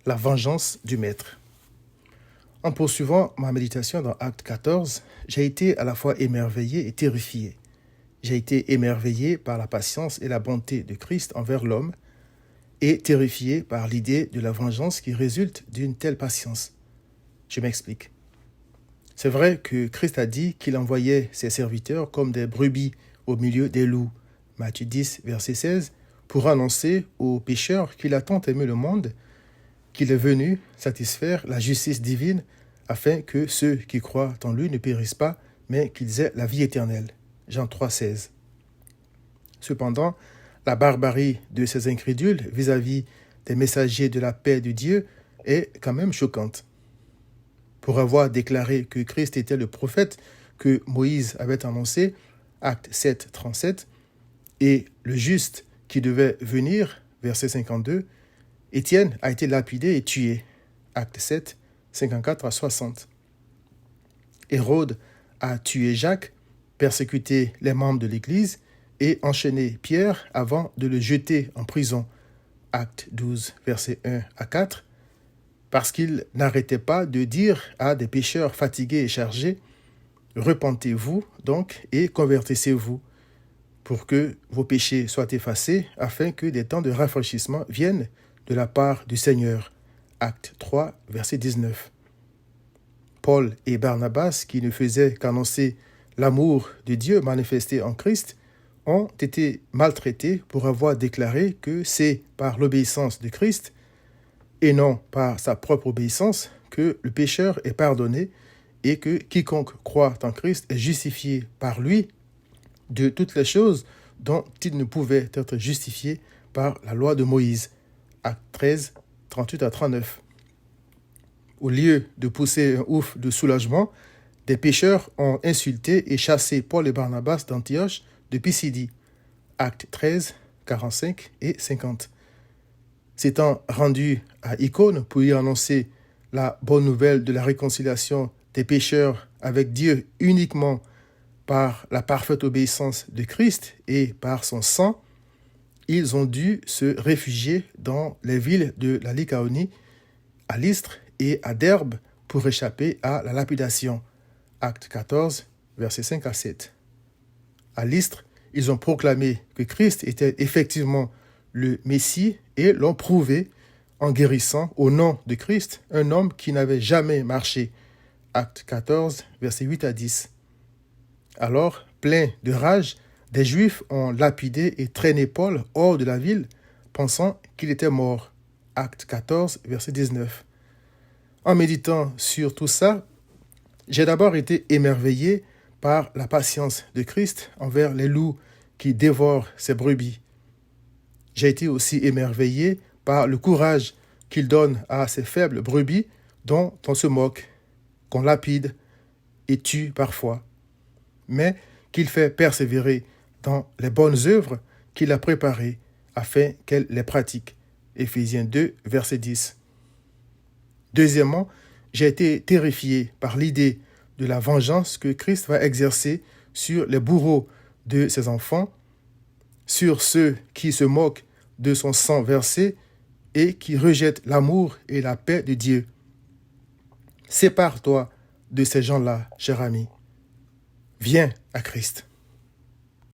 la vengeance du Maître. En poursuivant ma méditation dans Acte 14, j'ai été à la fois émerveillé et terrifié. J'ai été émerveillé par la patience et la bonté de Christ envers l'homme et terrifié par l'idée de la vengeance qui résulte d'une telle patience. Je m'explique. C'est vrai que Christ a dit qu'il envoyait ses serviteurs comme des brebis au milieu des loups, Matthieu 10, verset 16, pour annoncer aux pécheurs qu'il a tant aimé le monde qu'il est venu satisfaire la justice divine afin que ceux qui croient en lui ne périssent pas, mais qu'ils aient la vie éternelle. Jean 3, 16. Cependant, la barbarie de ces incrédules vis-à-vis des messagers de la paix de Dieu est quand même choquante. Pour avoir déclaré que Christ était le prophète que Moïse avait annoncé, Acte 7, 37, et le juste qui devait venir, verset 52, Étienne a été lapidé et tué, Acte 7, 54 à 60. Hérode a tué Jacques, persécuté les membres de l'Église et enchaîné Pierre avant de le jeter en prison, Acte 12, versets 1 à 4, parce qu'il n'arrêtait pas de dire à des pécheurs fatigués et chargés, « Repentez-vous donc et convertissez-vous, pour que vos péchés soient effacés, afin que des temps de rafraîchissement viennent de la part du Seigneur. » Acte 3, verset 19. Paul et Barnabas, qui ne faisaient qu'annoncer l'amour de Dieu manifesté en Christ, ont été maltraités pour avoir déclaré que c'est par l'obéissance de Christ et non par sa propre obéissance que le pécheur est pardonné et que quiconque croit en Christ est justifié par lui de toutes les choses dont il ne pouvait être justifié par la loi de Moïse. Acte 13, 38 à 39. Au lieu de pousser un ouf de soulagement, des pécheurs ont insulté et chassé Paul et Barnabas d'Antioche de Pisidie. Acte 13, 45 et 50. S'étant rendu à Icône pour y annoncer la bonne nouvelle de la réconciliation des pécheurs avec Dieu uniquement par la parfaite obéissance de Christ et par son sang, ils ont dû se réfugier dans les villes de la Lycaonie, à Lystre et à Derbe pour échapper à la lapidation. Acte 14, versets 5 à 7. À Lystre, ils ont proclamé que Christ était effectivement le Messie et l'ont prouvé en guérissant au nom de Christ un homme qui n'avait jamais marché. Acte 14, versets 8 à 10. Alors, pleins de rage, des Juifs ont lapidé et traîné Paul hors de la ville, pensant qu'il était mort. Acte 14, verset 19. En méditant sur tout ça, j'ai d'abord été émerveillé par la patience de Christ envers les loups qui dévorent ses brebis. J'ai été aussi émerveillé par le courage qu'il donne à ces faibles brebis dont on se moque, qu'on lapide et tue parfois, mais qu'il fait persévérer dans les bonnes œuvres qu'il a préparées afin qu'elles les pratiquent. Éphésiens 2, verset 10. Deuxièmement, j'ai été terrifié par l'idée de la vengeance que Christ va exercer sur les bourreaux de ses enfants, sur ceux qui se moquent de son sang versé et qui rejettent l'amour et la paix de Dieu. Sépare-toi de ces gens-là, cher ami. Viens à Christ.